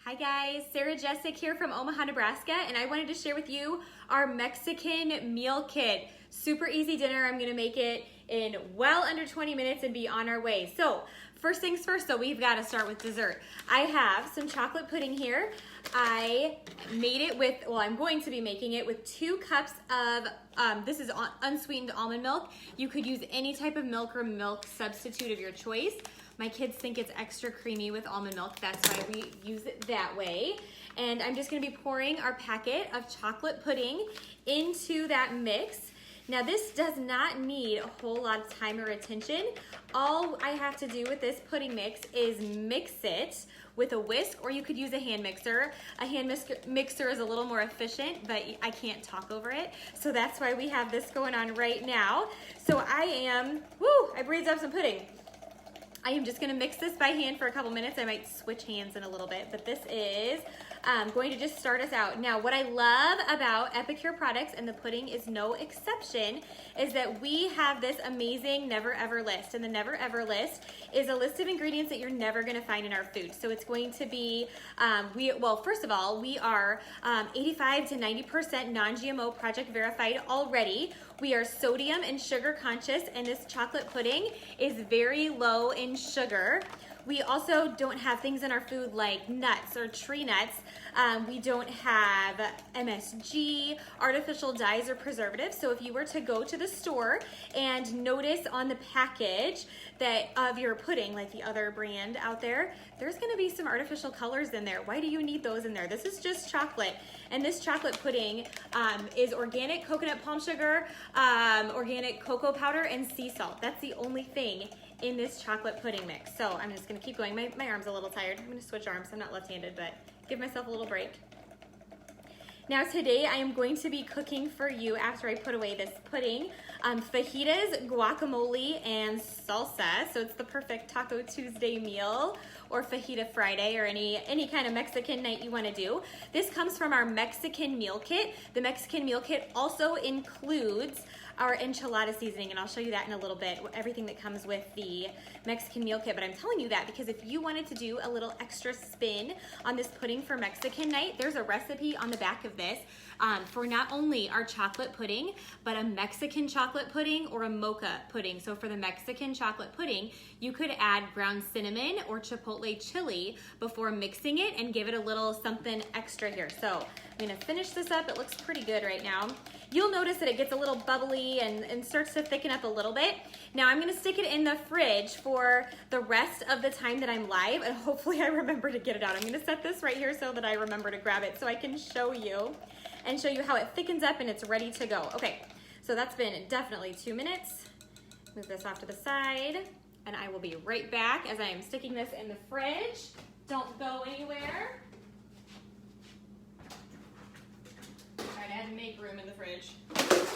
Hi guys, Sarah Jessic here from Omaha, Nebraska, and I wanted to share with you our Mexican meal kit. Super easy dinner. I'm gonna make it in well under 20 minutes and be on our way. So first things first though, we've gotta start with dessert. I have some chocolate pudding here. I made it with, well, I'm going to be making it with 2 cups of, this is unsweetened almond milk. You could use any type of milk or milk substitute of your choice. My kids think it's extra creamy with almond milk. That's why we use it that way. And I'm just gonna be pouring our packet of chocolate pudding into that mix. Now this does not need a whole lot of time or attention. All I have to do with this pudding mix is mix it with a whisk, or you could use a hand mixer. A hand mixer is a little more efficient, but I can't talk over it. So that's why we have this going on right now. So I breathed up some pudding. I am just gonna mix this by hand for a couple minutes. I might switch hands in a little bit, but this is going to just start us out. Now, what I love about Epicure products, and the pudding is no exception, is that we have this amazing never ever list. And the never ever list is a list of ingredients that you're never gonna find in our food. So it's going to be, first of all, we are 85 to 90% non-GMO project verified already. We are sodium and sugar conscious, and this chocolate pudding is very low in sugar. We also don't have things in our food like nuts or tree nuts. We don't have MSG, artificial dyes, or preservatives. So if you were to go to the store and notice on the package that of your pudding, like the other brand out there, there's gonna be some artificial colors in there. Why do you need those in there? This is just chocolate. And this chocolate pudding is organic coconut palm sugar, organic cocoa powder, and sea salt. That's the only thing in this chocolate pudding mix. So I'm just gonna keep going. My arm's a little tired. I'm gonna switch arms. I'm not left-handed, but give myself a little break. Now today I am going to be cooking for you, after I put away this pudding, fajitas, guacamole, and salsa. So it's the perfect Taco Tuesday meal, or fajita Friday, or any kind of Mexican night you wanna do. This comes from our Mexican meal kit. The Mexican meal kit also includes our enchilada seasoning, and I'll show you that in a little bit, everything that comes with the Mexican meal kit. But I'm telling you that because if you wanted to do a little extra spin on this pudding for Mexican night, there's a recipe on the back of this for not only our chocolate pudding, but a Mexican chocolate pudding or a mocha pudding. So for the Mexican chocolate pudding, you could add ground cinnamon or chipotle chili before mixing it and give it a little something extra here. So I'm gonna finish this up. It looks pretty good right now. You'll notice that it gets a little bubbly and starts to thicken up a little bit. Now I'm gonna stick it in the fridge for the rest of the time that I'm live, and hopefully I remember to get it out. I'm gonna set this right here so that I remember to grab it so I can show you how it thickens up and it's ready to go. Okay, so that's been definitely 2 minutes. Move this off to the side, and I will be right back as I am sticking this in the fridge. Don't go anywhere. I had to make room in the fridge.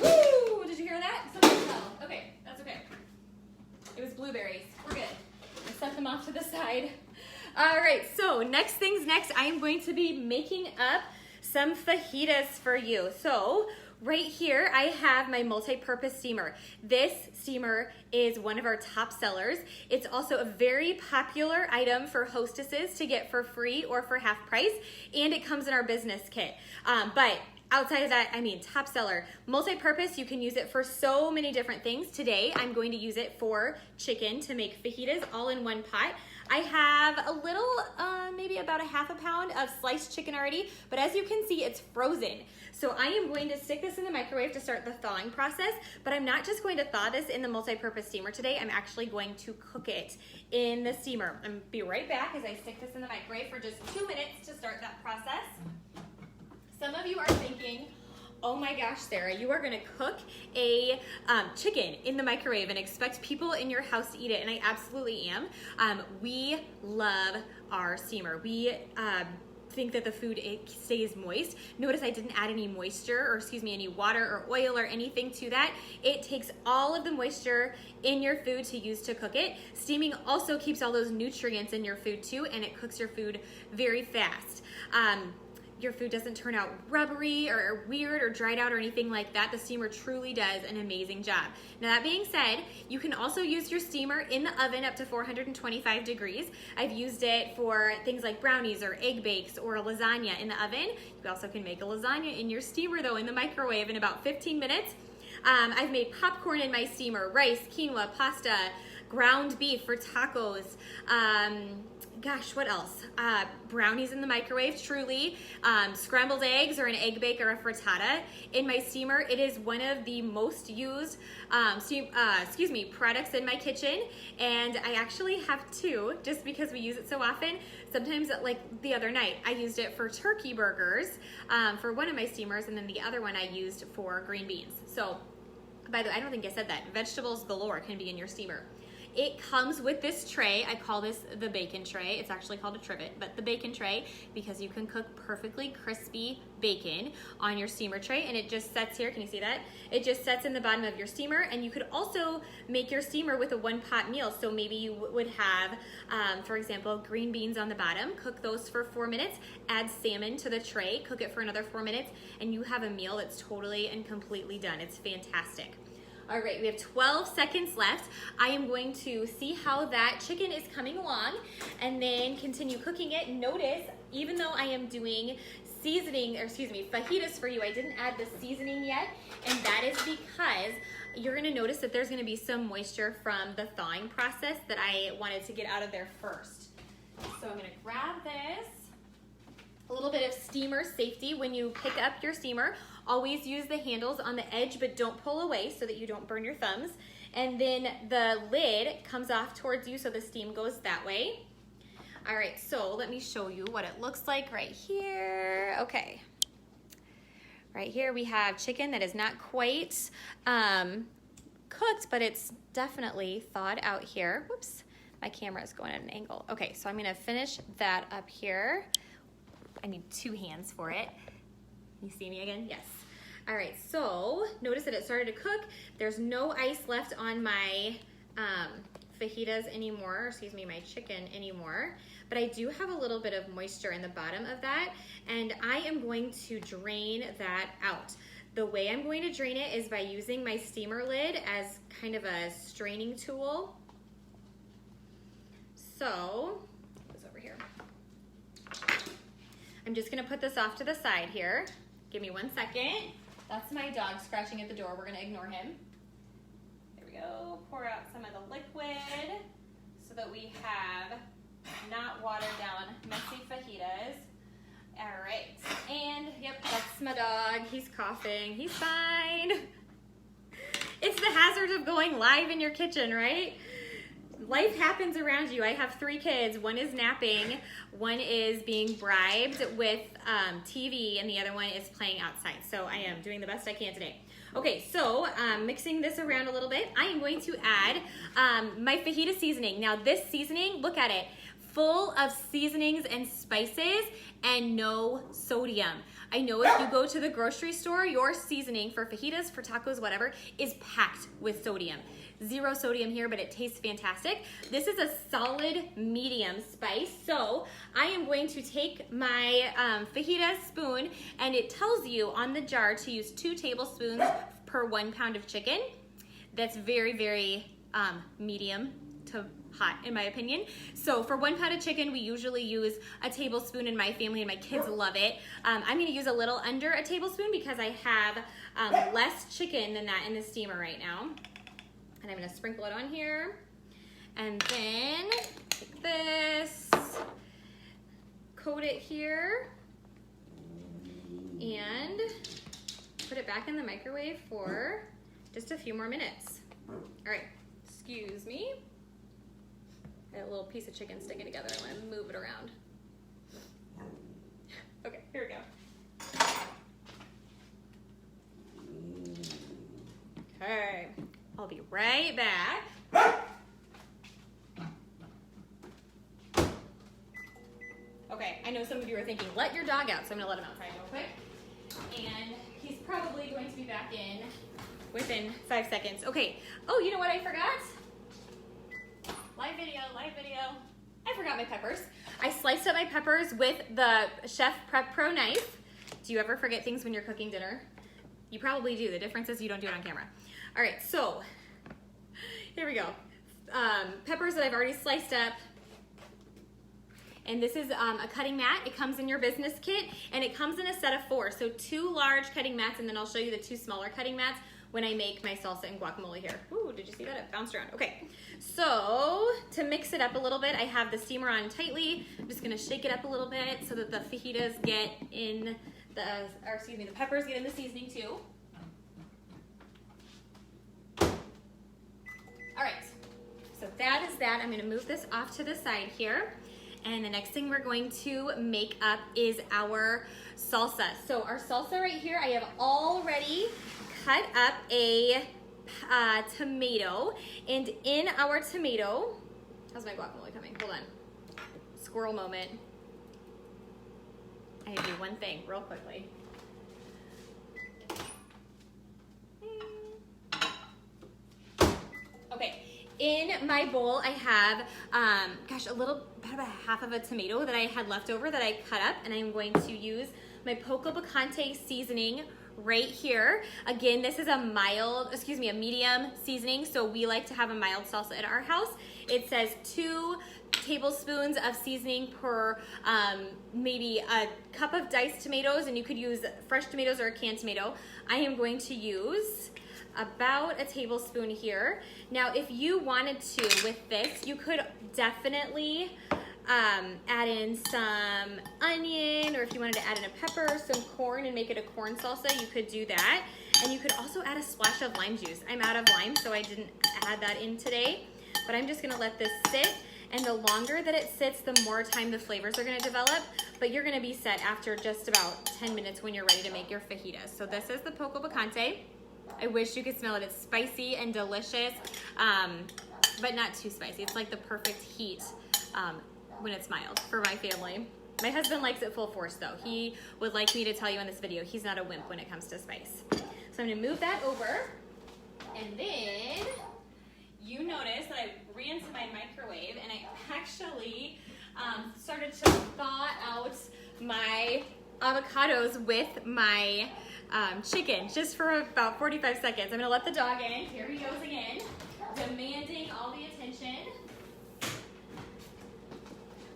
Woo! Did you hear that? Something fell. Okay, that's okay. It was blueberries. We're good. I set them off to the side. All right, so next things next, I am going to be making up some fajitas for you. So right here, I have my multi-purpose steamer. This steamer is one of our top sellers. It's also a very popular item for hostesses to get for free or for half price, and it comes in our business kit. But outside of that, I mean, top seller. Multi-purpose, you can use it for so many different things. Today, I'm going to use it for chicken to make fajitas all in one pot. I have a little, maybe about a half a pound of sliced chicken already, but as you can see, it's frozen. So I am going to stick this in the microwave to start the thawing process, but I'm not just going to thaw this in the multi-purpose steamer today. I'm actually going to cook it in the steamer. I'm gonna be right back as I stick this in the microwave for just 2 minutes to start that process. Some of you are thinking, oh my gosh, Sarah, you are gonna cook a chicken in the microwave and expect people in your house to eat it, and I absolutely am. We love our steamer. We think that the food, it stays moist. Notice I didn't add any moisture, or excuse me, any water or oil or anything to that. It takes all of the moisture in your food to use to cook it. Steaming also keeps all those nutrients in your food too, and it cooks your food very fast. your food doesn't turn out rubbery or weird or dried out or anything like that. The steamer truly does an amazing job. Now that being said, you can also use your steamer in the oven up to 425 degrees. I've used it for things like brownies or egg bakes or a lasagna in the oven. You also can make a lasagna in your steamer though in the microwave in about 15 minutes. I've made popcorn in my steamer, rice, quinoa, pasta, ground beef for tacos. Gosh, what else? Brownies in the microwave, truly. Scrambled eggs or an egg bake or a frittata in my steamer. It is one of the most used products in my kitchen, and I actually have two just because we use it so often. Sometimes, like the other night, I used it for turkey burgers for one of my steamers, and then the other one I used for green beans. So, by the way, I don't think I said that. Vegetables galore can be in your steamer. It comes with this tray. I call this the bacon tray. It's actually called a trivet, but the bacon tray, because you can cook perfectly crispy bacon on your steamer tray, and it just sets here. Can you see that? It just sets in the bottom of your steamer, and you could also make your steamer with a one-pot meal. So maybe you would have, for example, green beans on the bottom, cook those for 4 minutes, add salmon to the tray, cook it for another 4 minutes, and you have a meal that's totally and completely done. It's fantastic. All right, we have 12 seconds left. I am going to see how that chicken is coming along and then continue cooking it. Notice, even though I am doing fajitas for you, I didn't add the seasoning yet, and that is because you're gonna notice that there's gonna be some moisture from the thawing process that I wanted to get out of there first. So I'm gonna grab this. A little bit of steamer safety when you pick up your steamer. Always use the handles on the edge, but don't pull away so that you don't burn your thumbs. And then the lid comes off towards you so the steam goes that way. All right, so let me show you what it looks like right here. Okay. Right here we have chicken that is not quite cooked, but it's definitely thawed out here. Whoops, my camera is going at an angle. Okay, so I'm gonna finish that up here. I need 2 hands for it. You see me again? Yes. All right, so notice that it started to cook. There's no ice left on my fajitas anymore, excuse me, my chicken anymore, but I do have a little bit of moisture in the bottom of that, and I am going to drain that out. The way I'm going to drain it is by using my steamer lid as kind of a straining tool. So, what's over here? I'm just gonna put this off to the side here. Give me 1 second. That's my dog scratching at the door. We're gonna ignore him. There we go. Pour out some of the liquid so that we have not watered down messy fajitas. All right, and yep, that's my dog. He's coughing, he's fine. It's the hazard of going live in your kitchen, right? Life happens around you. I have 3 kids. One is napping, one is being bribed with TV, and the other one is playing outside. So I am doing the best I can today. Okay, so mixing this around a little bit, I am going to add my fajita seasoning. Now this seasoning, look at it, full of seasonings and spices and no sodium. I know if you go to the grocery store, your seasoning for fajitas, for tacos, whatever, is packed with sodium. 0 sodium here, but it tastes fantastic. This is a solid medium spice, so I am going to take my fajita spoon, and it tells you on the jar to use 2 tablespoons per 1 pound of chicken. That's very, very medium to hot in my opinion. So for 1 pound of chicken, we usually use a tablespoon in my family, and my kids love it. I'm gonna use a little under a tablespoon because I have less chicken than that in the steamer right now. And I'm gonna sprinkle it on here. And then take this, coat it here, and put it back in the microwave for just a few more minutes. All right, excuse me. I got a little piece of chicken sticking together. I wanna move it around. Okay, here we go. Okay, I'll be right back. Okay, I know some of you are thinking, let your dog out, so I'm gonna let him outside real quick. And he's probably going to be back in within 5 seconds. Okay, oh, you know what I forgot? Live video, live video. I forgot my peppers. I sliced up my peppers with the Chef Prep Pro knife. Do you ever forget things when you're cooking dinner? You probably do. The difference is you don't do it on camera. All right, so here we go. Peppers that I've already sliced up. And this is a cutting mat. It comes in your business kit, and it comes in a set of 4. So 2 large cutting mats, and then I'll show you the 2 smaller cutting mats when I make my salsa and guacamole here. Ooh, did you see that? It bounced around. Okay, so to mix it up a little bit, I have the steamer on tightly. I'm just gonna shake it up a little bit so that the fajitas get in the peppers get in the seasoning too. All right, so that is that. I'm gonna move this off to the side here. And the next thing we're going to make up is our salsa. So our salsa right here, I have already cut up a tomato. And in our tomato, how's my guacamole coming? Hold on. Squirrel moment. I need to do one thing real quickly. Okay. In my bowl, I have, about half of a tomato that I had left over that I cut up, and I'm going to use my Poco Picante seasoning right here. Again, this is a medium seasoning, so we like to have a mild salsa at our house. It says 2 tablespoons of seasoning per maybe a cup of diced tomatoes, and you could use fresh tomatoes or a canned tomato. I am going to use about a tablespoon here. Now, if you wanted to with this, you could definitely add in some onion, or if you wanted to add in a pepper, some corn, and make it a corn salsa, you could do that. And you could also add a splash of lime juice. I'm out of lime, so I didn't add that in today, but I'm just gonna let this sit. And the longer that it sits, the more time the flavors are gonna develop, but you're gonna be set after just about 10 minutes when you're ready to make your fajitas. So this is the Poco Picante. I wish you could smell it. It's spicy and delicious, but not too spicy. It's like the perfect heat when it's mild for my family. My husband likes it full force though. He would like me to tell you in this video, he's not a wimp when it comes to spice. So I'm gonna move that over, and then you notice that I ran to my microwave and I actually started to thaw out my avocados with my chicken just for about 45 seconds. I'm gonna let the dog in. Here he goes again, demanding all the attention.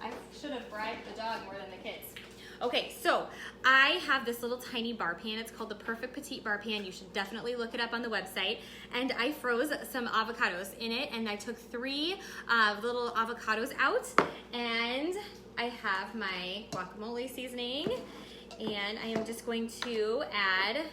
I should have bribed the dog more than the kids. Okay, so I have this little tiny bar pan. It's called the Perfect Petite Bar Pan. You should definitely look it up on the website. And I froze some avocados in it, and I took 3 little avocados out, and I have my guacamole seasoning, and I am just going to add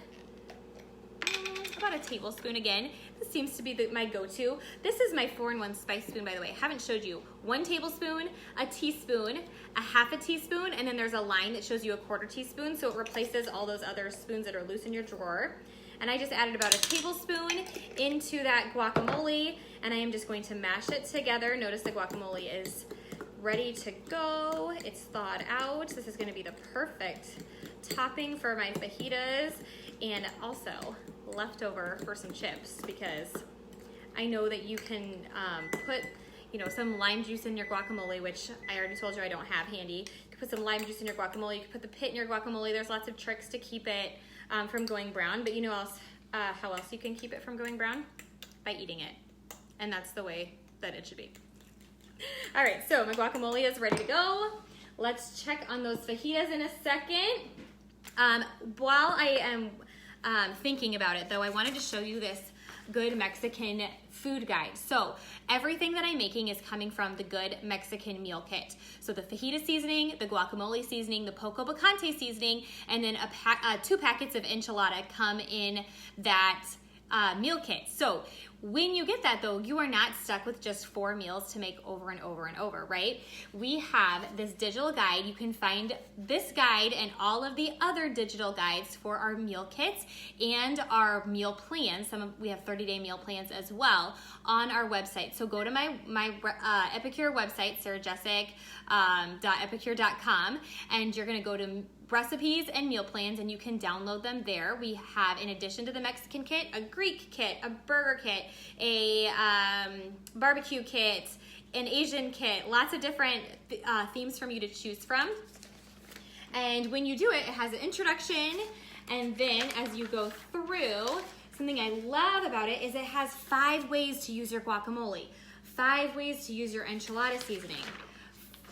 about a tablespoon again. This seems to be my go-to. This is my 4-in-1 spice spoon, by the way. I haven't showed you. 1 tablespoon, a teaspoon, a half a teaspoon, and then there's a line that shows you a 1/4 teaspoon, so it replaces all those other spoons that are loose in your drawer. And I just added about a tablespoon into that guacamole, and I am just going to mash it together. Notice the guacamole is ready to go. It's thawed out. This is gonna be the perfect topping for my fajitas, and also leftover for some chips, because I know that you can put some lime juice in your guacamole, which I already told you I don't have handy. You can put some lime juice in your guacamole. You can put the pit in your guacamole. There's lots of tricks to keep it from going brown, but you know how else you can keep it from going brown? By eating it, and that's the way that it should be. All right, so my guacamole is ready to go. Let's check on those fajitas in a second. While I am thinking about it though, I wanted to show you this Good Mexican food guide. So everything that I'm making is coming from the Good Mexican meal kit. So the fajita seasoning, the guacamole seasoning, the Poco Picante seasoning, and then 2 packets of enchilada come in that meal kit. So when you get that though, you are not stuck with just 4 meals to make over and over and over, right? We have this digital guide. You can find this guide and all of the other digital guides for our meal kits and our meal plans. We have 30-day meal plans as well on our website. So go to my Epicure website, sarahjessic.epicure.com, and you're gonna go to recipes and meal plans, and you can download them there. We have, in addition to the Mexican kit, a Greek kit, a burger kit, a barbecue kit, an Asian kit, lots of different themes for you to choose from. And when you do it, it has an introduction, and then as you go through, something I love about it is it has 5 ways to use your guacamole, 5 ways to use your enchilada seasoning.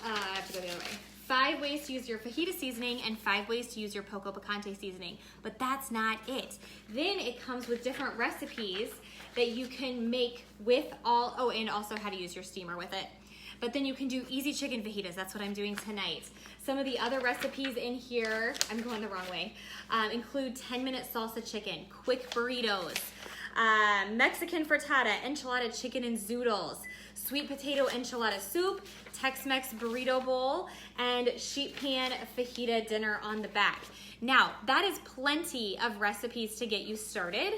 I have to go the other way. 5 ways to use your fajita seasoning and 5 ways to use your Poco Picante seasoning. But that's not it. Then it comes with different recipes that you can make with all, and also how to use your steamer with it. But then you can do easy chicken fajitas. That's what I'm doing tonight. Some of the other recipes in here, I'm going the wrong way, include 10-minute salsa chicken, quick burritos, Mexican frittata, enchilada chicken and zoodles, sweet potato enchilada soup, Tex-Mex burrito bowl, and sheet pan fajita dinner on the back. Now, that is plenty of recipes to get you started.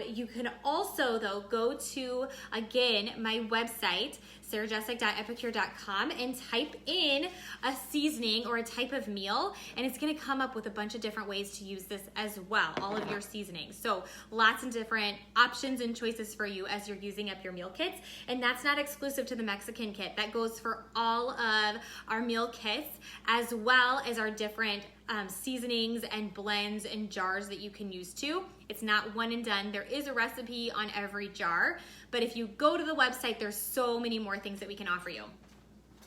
You can also, though, go to, again, my website, sarahjessic.epicure.com, and type in a seasoning or a type of meal, and it's gonna come up with a bunch of different ways to use this as well, all of your seasonings. So lots of different options and choices for you as you're using up your meal kits. And that's not exclusive to the Mexican kit. That goes for all of our meal kits, as well as our different seasonings and blends and jars that you can use too. It's not one and done. There is a recipe on every jar, but if you go to the website, there's so many more things that we can offer you.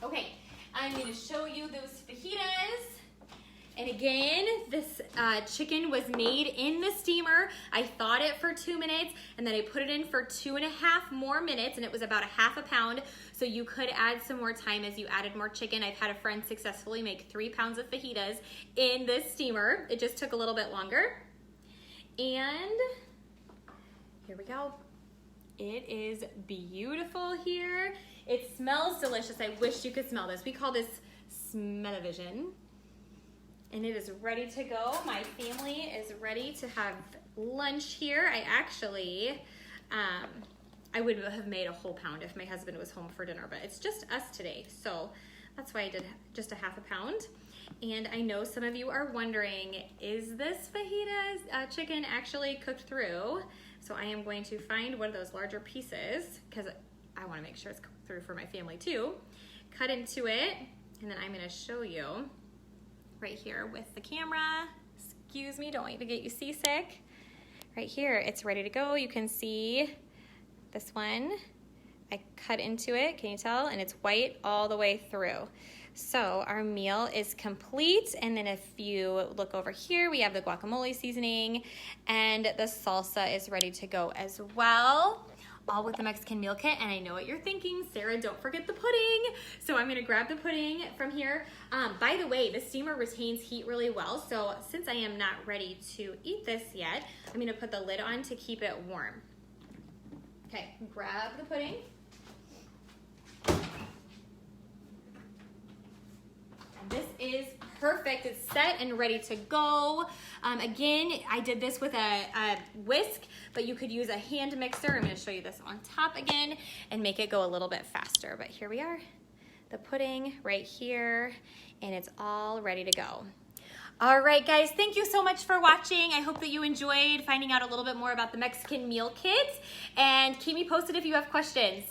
Okay, I'm gonna show you those fajitas. And again, this chicken was made in the steamer. I thawed it for 2 minutes, and then I put it in for 2.5 more minutes, and it was about 1/2 pound. So you could add some more time as you added more chicken. I've had a friend successfully make 3 pounds of fajitas in this steamer. It just took a little bit longer. And here we go. It is beautiful here. It smells delicious. I wish you could smell this. We call this smell-o-vision. And it is ready to go. My family is ready to have lunch here. I actually, I would have made a whole pound if my husband was home for dinner, but it's just us today. So that's why I did just 1/2 pound. And I know some of you are wondering, is this fajita chicken actually cooked through? So I am going to find one of those larger pieces because I want to make sure it's cooked through for my family too. Cut into it, and then I'm going to show you right here with the camera. Excuse me, don't want to get you seasick. Right here, it's ready to go. You can see this one. I cut into it, can you tell? And it's white all the way through. So our meal is complete. And then if you look over here, we have the guacamole seasoning, and the salsa is ready to go as well. All with the Mexican meal kit. And I know what you're thinking, Sarah, don't forget the pudding. So I'm gonna grab the pudding from here. By the way, the steamer retains heat really well. So since I am not ready to eat this yet, I'm gonna put the lid on to keep it warm. Okay, grab the pudding. And this is perfect. It's set and ready to go. Again, I did this with a whisk, but you could use a hand mixer. I'm going to show you this on top again and make it go a little bit faster. But here we are, the pudding right here, and it's all ready to go. All right, guys, thank you so much for watching. I hope that you enjoyed finding out a little bit more about the Mexican meal kit, and keep me posted if you have questions.